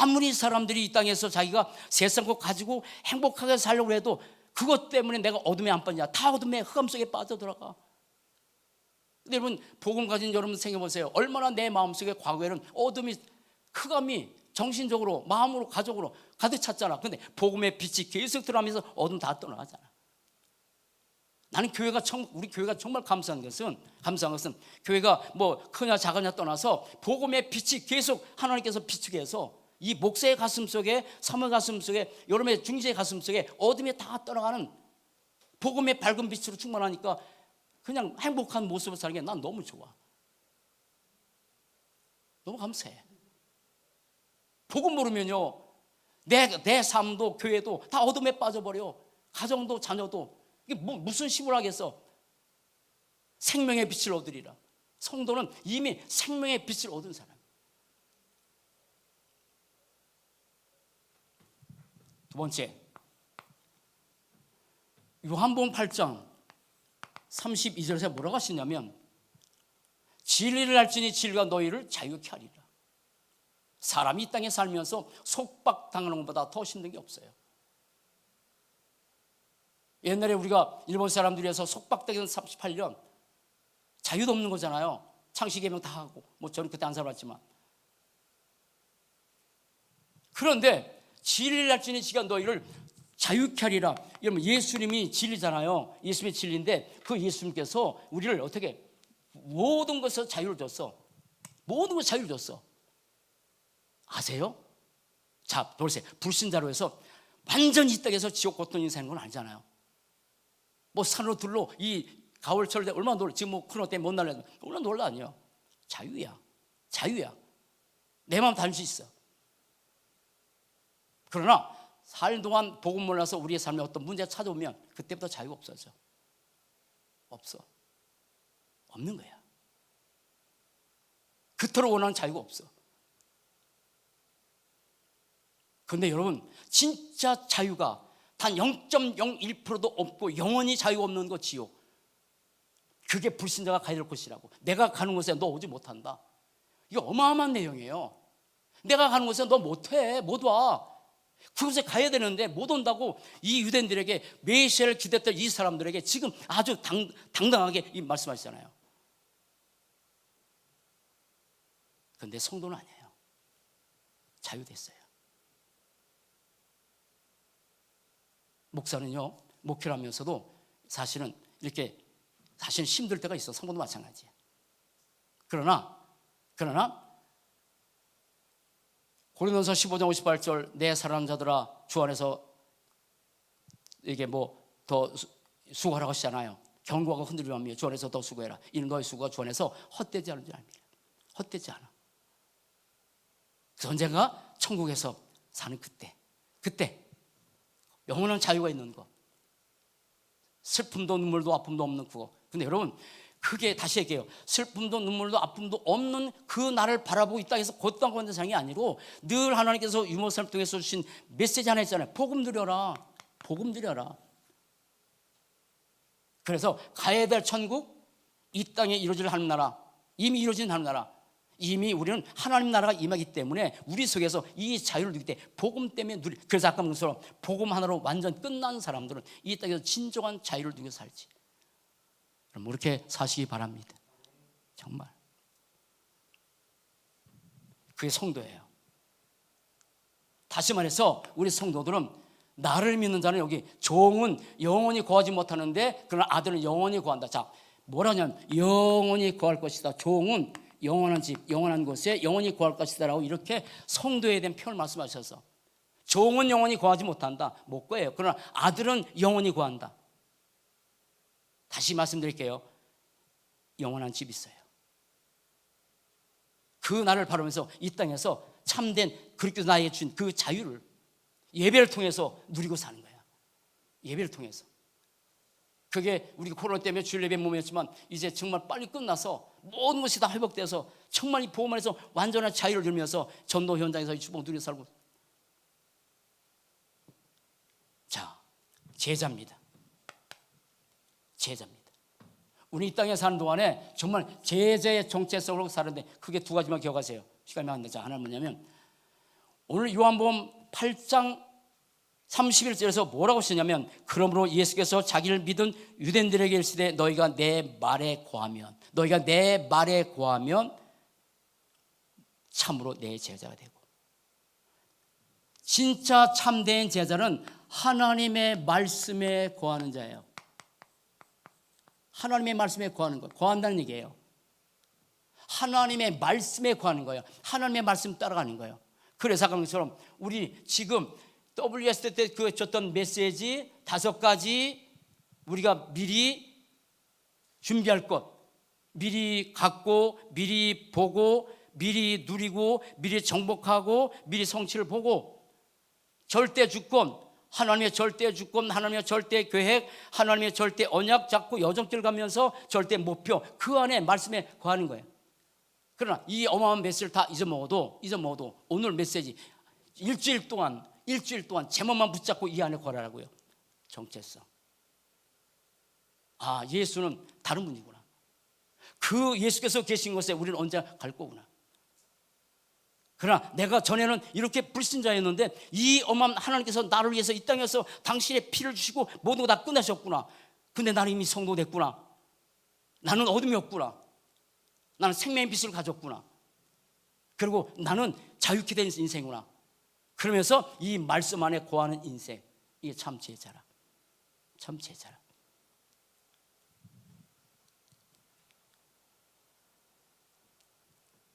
아무리 사람들이 이 땅에서 자기가 세상 것 가지고 행복하게 살려고 해도 그것 때문에 내가 어둠에 안 빠지냐. 다 어둠에, 흑암 속에 빠져들어가. 근데 여러분, 복음 가진 여러분 생각해보세요. 얼마나 내 마음속에 과거에는 어둠이, 흑암이 정신적으로, 마음으로, 가족으로 가득 찼잖아. 근데 복음의 빛이 계속 들어가면서 어둠 다 떠나가잖아. 나는 우리 교회가 정말 감사한 것은 교회가 뭐 크냐 작으냐 떠나서 복음의 빛이 계속 하나님께서 비추게 해서 이 목사의 가슴 속에, 사모의 가슴 속에, 여러분의 중지의 가슴 속에 어둠이 다 떠나가는 복음의 밝은 빛으로 충만하니까 그냥 행복한 모습을 사는 게 난 너무 좋아. 너무 감사해. 복음 모르면요, 내 삶도 교회도 다 어둠에 빠져버려. 가정도 자녀도. 이게 무슨 힘을 하겠어? 생명의 빛을 얻으리라. 성도는 이미 생명의 빛을 얻은 사람. 두 번째, 요한복음 8장 32절에서 뭐라고 하시냐면 진리를 알지니 진리가 너희를 자유케 하리라. 사람이 이 땅에 살면서 속박당하는 것보다 더 힘든 게 없어요. 옛날에 우리가 일본 사람들이 해서 속박당한 38년 자유도 없는 거잖아요. 창씨개명 다 하고, 뭐 저는 그때 안 살았지만. 그런데 진리를 알지니 지가 너희를 자유케 하리라. 여러분, 예수님이 진리잖아요. 예수님이 진리인데 그 예수님께서 우리를 어떻게 모든 것에서 자유를 줬어. 모든 것에 자유를 줬어. 아세요? 자, 보세요. 불신자로 해서 완전히 이 땅에서 지옥 고통 인생인 건 아니잖아요. 뭐 산으로 들러 이 가을철 때 얼마나 놀라. 지금 뭐 코로나 때문에 못 날려. 얼마나 놀라. 아니요. 자유야. 내 마음 다닐 수 있어. 그러나 살 동안 복음 몰라서 우리의 삶에 어떤 문제가 찾아오면 그때부터 자유가 없어져. 없어. 없는 거야. 그토록 원하는 자유가 없어. 그런데 여러분, 진짜 자유가 단 0.01%도 없고 영원히 자유가 없는 거 지옥. 그게 불신자가 가야 될 곳이라고. 내가 가는 곳에 너 오지 못한다. 이게 어마어마한 내용이에요. 내가 가는 곳에 너 못해, 못 와. 그곳에 가야 되는데 못 온다고 이 유대인들에게, 메시아를 기대했던 이 사람들에게 지금 아주 당당하게 이 말씀하시잖아요. 그런데 성도는 아니에요. 자유됐어요. 목사는요, 목회를 하면서도 사실은 이렇게 사실 힘들 때가 있어. 성도도 마찬가지야. 그러나 고린도서 15장 58절 내 사랑하는 자들아 주 안에서 이게 뭐 더 수고하라고 하시잖아요. 경고하고 흔들리며 하며 주 안에서 더 수고해라. 이는 너의 수고가 주 안에서 헛되지 않은 줄 압니다. 헛되지 않아. 그래서 언젠가 천국에서 사는 그때 영원한 자유가 있는 거, 슬픔도 눈물도 아픔도 없는 그거. 근데 여러분, 그게 다시 얘기해요. 슬픔도 눈물도 아픔도 없는 그 나를 바라보고 이 땅에서 고통하는 세상이 아니고 늘 하나님께서 유모사를 통해서 주신 메시지 하나 있잖아요. 복음 드려라. 복음 드려라. 그래서 가야 될 천국, 이 땅에 이루어질 하나님 나라, 이미 이루어진 하나님 나라, 이미 우리는 하나님 나라가 임하기 때문에 우리 속에서 이 자유를 누릴 때 복음 때문에 그래서 아까 말한 것처럼 복음 하나로 완전 끝난 사람들은 이 땅에서 진정한 자유를 누려 살지. 그럼 이렇게 사시기 바랍니다. 정말 그게 성도예요. 다시 말해서 우리 성도들은 나를 믿는 자는 여기 종은 영원히 거하지 못하는데 그러나 아들은 영원히 거한다. 자, 뭐라냐면 영원히 거할 것이다. 종은 영원한 집, 영원한 곳에 영원히 거할 것이다라고 이렇게 성도에 대한 표현을 말씀하셔서 종은 영원히 거하지 못한다. 못 거예요. 그러나 아들은 영원히 거한다. 다시 말씀드릴게요. 영원한 집이 있어요. 그 날을 바라면서 이 땅에서 참된 그리스도 나에게 준 그 자유를 예배를 통해서 누리고 사는 거야. 예배를 통해서. 그게 우리 코로나 때문에 주일 예배 몸이었지만 이제 정말 빨리 끝나서 모든 것이 다 회복돼서 정말 이 복음 안에서 완전한 자유를 누리면서 전도 현장에서 이 축복 누리고 살고. 자, 제자입니다. 우리 이 땅에 사는 동안에 정말 제자의 정체성으로 사는데 크게 두 가지만 기억하세요. 시간이 안 되죠. 하나는 뭐냐면 오늘 요한복음 8장 31절에서 뭐라고 쓰냐면 그러므로 예수께서 자기를 믿은 유대인들에게 이르시되 너희가 내 말에 거하면 참으로 내 제자가 되고. 진짜 참된 제자는 하나님의 말씀에 거하는 자예요. 하나님의 말씀에 거하는 거, 거한다는 얘기예요. 하나님의 말씀에 거하는 거예요. 하나님의 말씀 따라가는 거예요. 그래서 아까 것처럼 우리 지금 WS 때 그 줬던 메시지 5가지 우리가 미리 준비할 것, 미리 갖고, 미리 보고, 미리 누리고, 미리 정복하고, 미리 성취를 보고, 절대 주권, 하나님의 절대 주권, 하나님의 절대 계획, 하나님의 절대 언약 잡고 여정길 가면서 절대 목표, 그 안에 말씀에 거하는 거예요. 그러나 이 어마어마한 메시지를 다 잊어먹어도 오늘 메시지 일주일 동안 제목만 붙잡고 이 안에 거하라고요. 정체성. 아, 예수는 다른 분이구나. 그 예수께서 계신 곳에 우리는 언제 갈 거구나. 그러나 내가 전에는 이렇게 불신자였는데 이 어마어마한 하나님께서 나를 위해서 이 땅에서 당신의 피를 주시고 모든 거 다 끝내셨구나. 근데 나는 이미 성도 됐구나. 나는 어둠이 없구나. 나는 생명의 빛을 가졌구나. 그리고 나는 자유케 된 인생이구나. 그러면서 이 말씀 안에 거하는 인생, 이게 참 제자라. 참 제자라.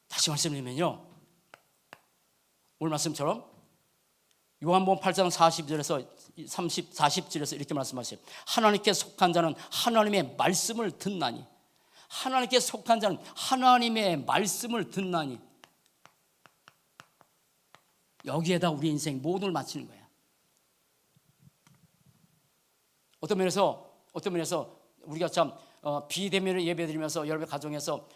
다시 말씀드리면요, 오늘 말씀처럼 요한복음 8장 40절에서 40절에서 이렇게 말씀하세요. 하나님께 속한 자는 하나님의 말씀을 듣나니. 하나님께 속한 자는 하나님의 말씀을 듣나니. 여기에다 우리 인생 모든 걸 마치는 거야. 어떤 면에서 우리가 참 비대면을 예배드리면서 여러분의 가정에서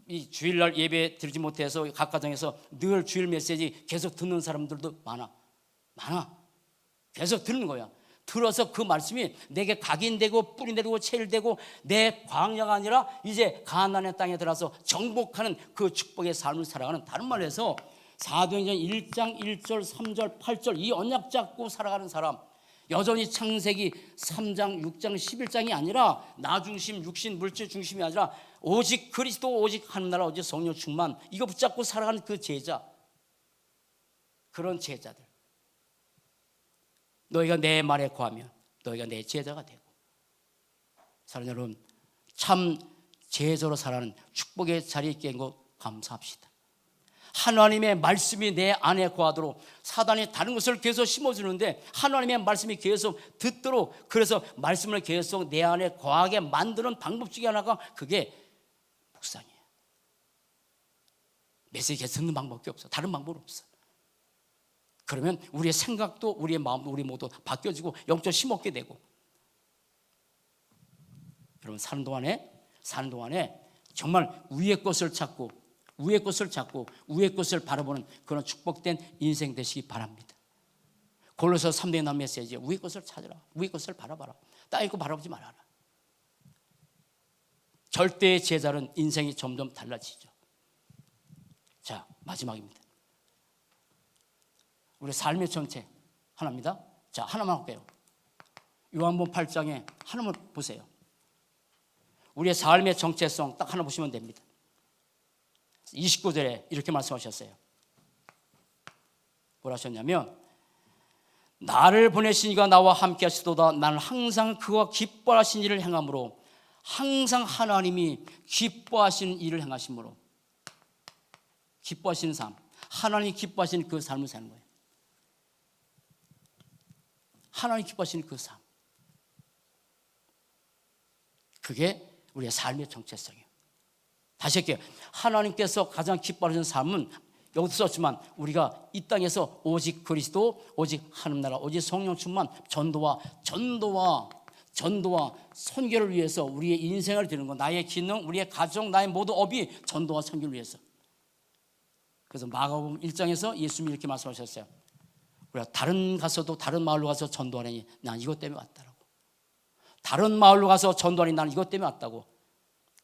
이 주일날 예배 드리지 못해서 각 가정에서 늘 주일 메시지 계속 듣는 사람들도 많아. 계속 듣는 거야. 들어서 그 말씀이 내게 각인되고 뿌리내리고 체일되고 내 광야가 아니라 이제 가나안의 땅에 들어서 정복하는 그 축복의 삶을 살아가는, 다른 말로 해서 사도행전 1장 1절 3절 8절 이 언약 잡고 살아가는 사람, 여전히 창세기 3장 6장 11장이 아니라 나 중심 육신 물질 중심이 아니라 오직 그리스도, 오직 하늘나라, 오직 성령 충만, 이거 붙잡고 살아가는 그 제자, 그런 제자들, 너희가 내 말에 거하면 너희가 내 제자가 되고, 사랑하는 여러분, 참 제자로 살아가는 축복의 자리에 있게 된 것 감사합시다. 하나님의 말씀이 내 안에 거하도록 사단이 다른 것을 계속 심어주는데 하나님의 말씀이 계속 듣도록, 그래서 말씀을 계속 내 안에 거하게 만드는 방법 중에 하나가 그게 묵상이에요. 메시지 계속 듣는 방법밖에 없어. 다른 방법은 없어. 그러면 우리의 생각도 우리의 마음도 우리 모두 바뀌어지고 영적 심었게 되고, 여러분 사는 동안에 정말 위의 것을 찾고 위의 것을 바라보는 그런 축복된 인생 되시기 바랍니다. 골로새 3장에 나온 메시지, 위의 것을 찾으라, 위의 것을 바라봐라, 땅의 거 바라보지 말아라. 절대의 제자는 인생이 점점 달라지죠. 자, 마지막입니다. 우리 삶의 전체 하나입니다. 자, 하나만 할게요. 요한복음 8장에 하나만 보세요. 우리의 삶의 정체성 딱 하나 보시면 됩니다. 29절에 이렇게 말씀하셨어요. 뭐라 하셨냐면, 나를 보내신 이가 나와 함께 하시도다. 나는 항상 그와 기뻐하신 일을 행함으로, 항상 하나님이 기뻐하시는 일을 행하심으로, 기뻐하시는 삶, 하나님이 기뻐하시는 그 삶을 사는 거예요. 하나님 기뻐하시는 그 삶, 그게 우리의 삶의 정체성이에요. 다시 할게요. 하나님께서 가장 기뻐하시는 삶은 여기도 썼지만 우리가 이 땅에서 오직 그리스도, 오직 하늘나라, 오직 성령 충만, 전도와 선교를 위해서 우리의 인생을 드리는 것, 나의 기능, 우리의 가정, 나의 모든 업이 전도와 선교를 위해서. 그래서 마가복음 1장에서 예수님이 이렇게 말씀하셨어요. 우리가 다른 마을로 가서 전도하니 난 이것 때문에 왔다라고. 다른 마을로 가서 전도하니 나는 이것 때문에 왔다고.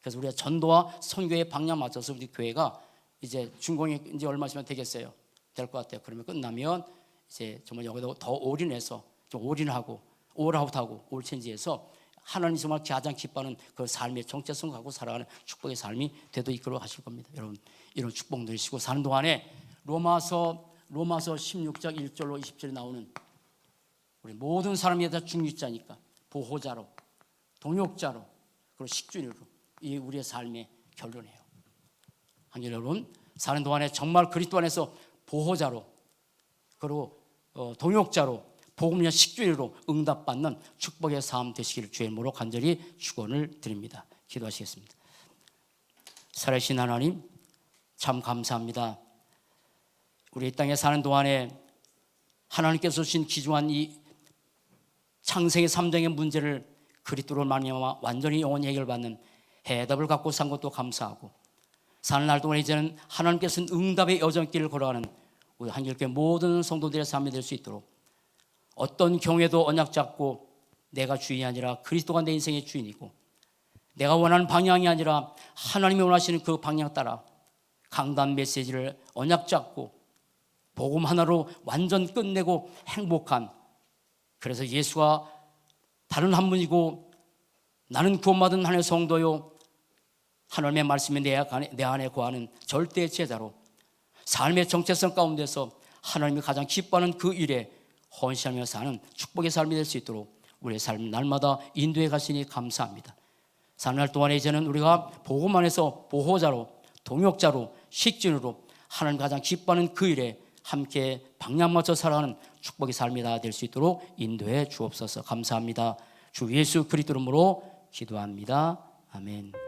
그래서 우리가 전도와 선교의 방향 맞춰서 우리 교회가 이제 준공이 이제 얼마 있으면 되겠어요. 될 것 같아요. 그러면 끝나면 이제 정말 여기다 더 올인해서 좀 올인하고 올아웃하고 올체인지해서 하나님 정말 가장 기뻐하는 그 삶의 정체성 갖고 살아가는 축복의 삶이 되도 이끌어 가실 겁니다. 여러분, 이런 축복 누리시고 사는 동안에 로마서 16장 1절로 20절에 나오는 우리 모든 사람에 대한 중립자니까 보호자로, 동역자로, 그리고 식주인으로 이 우리의 삶의 결론이에요. 한결 여러분, 사는 동안에 정말 그리스도 안에서 보호자로, 그리고 동역자로, 복음의 식주인으로 응답받는 축복의 삶 되시기를 주의 이름으로 간절히 축원을 드립니다. 기도하시겠습니다. 살아계신 하나님, 참 감사합니다. 우리 이 땅에 사는 동안에 하나님께서 주신 귀중한 이 창세기 3장의 문제를 그리스도로 말미암아 완전히 영원히 해결받는 해답을 갖고 산 것도 감사하고, 사는 날 동안 이제는 하나님께서는 응답의 여정길을 걸어가는 우리 한결교회 모든 성도들의 삶이 될 수 있도록, 어떤 경우에도 언약 잡고 내가 주인이 아니라 그리스도가 내 인생의 주인이고, 내가 원하는 방향이 아니라 하나님이 원하시는 그 방향 따라 강단 메시지를 언약 잡고 복음 하나로 완전 끝내고 행복한, 그래서 예수가 다른 한 분이고 나는 구원받은 하나님의 성도요, 하나님의 말씀이 내 안에 거하는 절대 제자로 삶의 정체성 가운데서 하나님이 가장 기뻐하는 그 일에 헌신하며 사는 축복의 삶이 될 수 있도록 우리의 삶 날마다 인도해 가시니 감사합니다. 사는 날 동안에 이제는 우리가 복음 안에서 보호자로, 동역자로, 식진으로 하나님 가장 기뻐하는 그 일에 함께 방향 맞춰 살아가는 축복의 삶이 다 될 수 있도록 인도해 주옵소서. 감사합니다. 주 예수 그리스도 이름으로 기도합니다. 아멘.